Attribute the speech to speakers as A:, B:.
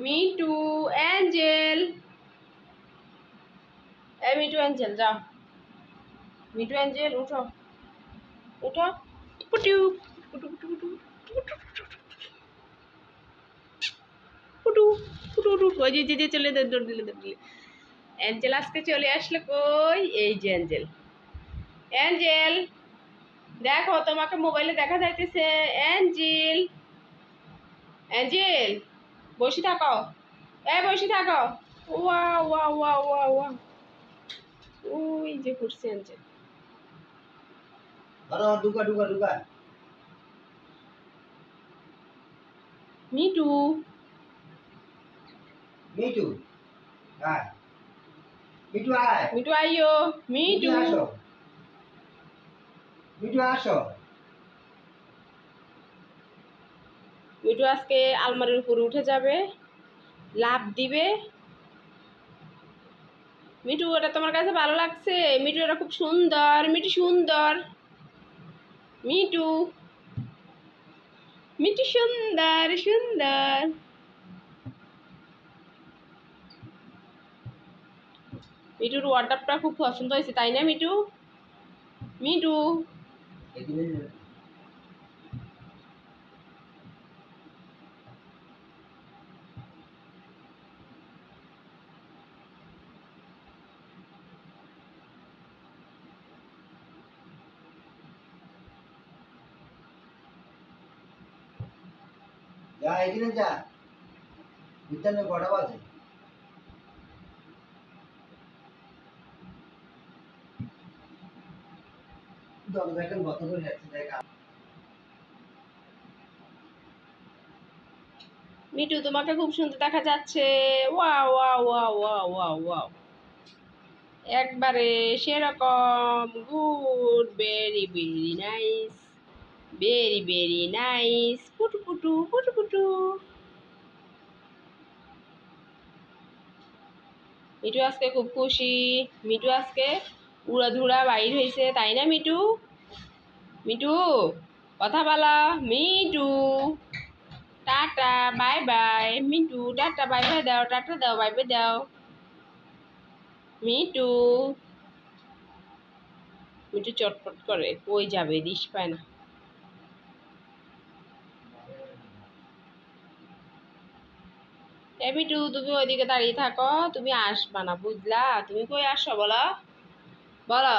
A: Me too Angel, এই me too Angel যাও, me too Angel উঠো উঠো, পুটু পুটু পুটু পুটু পুটু পুটু পুটু, ওই যে চলে দৌড় দিলে দৌড় দিলে। অ্যাঞ্জেল আজকে চলে আসলো কই, এই যে অ্যাঞ্জেল। অ্যাঞ্জেল দেখো তোমাকে মোবাইলে দেখা যাইতেছে। অ্যাঞ্জেল, অ্যাঞ্জেল বসে থাকো, বসে থাকো। ওয়া ওয়া ওয়া ওয়া ওয়া, ওই যে করছে অ্যাঞ্জেল।
B: ঢুকা ঢুকা ঢুকা।
A: মিটু,
B: মিটু আয়, মিটু আয়,
A: মিটু আইও,
B: মিটু
A: মিটু।
B: আসো, মিটু আসো।
A: মিটু আজকে আলমারির উপরে উঠে যাবে, লাফ দিবে। মিটু এটা তোমার কাছে ভালো লাগছে? মিটু এটা খুব সুন্দর, মিটু সুন্দর, মিটু, মিটু সুন্দর সুন্দর। মিটুর ওয়ার্ডটা খুব পছন্দ হয়েছে তাই না মিটু? মিটু
B: যা এখানে যা, বিদ্যালয়ে কটা বাজে? দেখেন কত করে যাচ্ছে দেখা।
A: মিটু তোমাকে খুব সুন্দর দেখা যাচ্ছে। ওয়া ওয়া ওয়া ওয়া ওয়া ওয়া, একবারে সেরকম। Good, very very nice, very very nice. পুটু পুটু পুটু পুটু। মিটু আজকে খুব খুশি। মিটু আজকে উড়াধুরা বাইর হয়েছে তাই না মিটু? মিটু কথা বলো, Mitu tata bye bye. Mitu tata bye bye দাও, টাটা দাও, বাই বাই দাও। মিটু, মিটু চটপট করে কই যাবে, দিশ পায় না। মিটু তুমি ওইদিকে দাঁড়িয়ে থাকো, তুমি আসবা না বুঝলা? তুমি কই আসো বলো, বলো।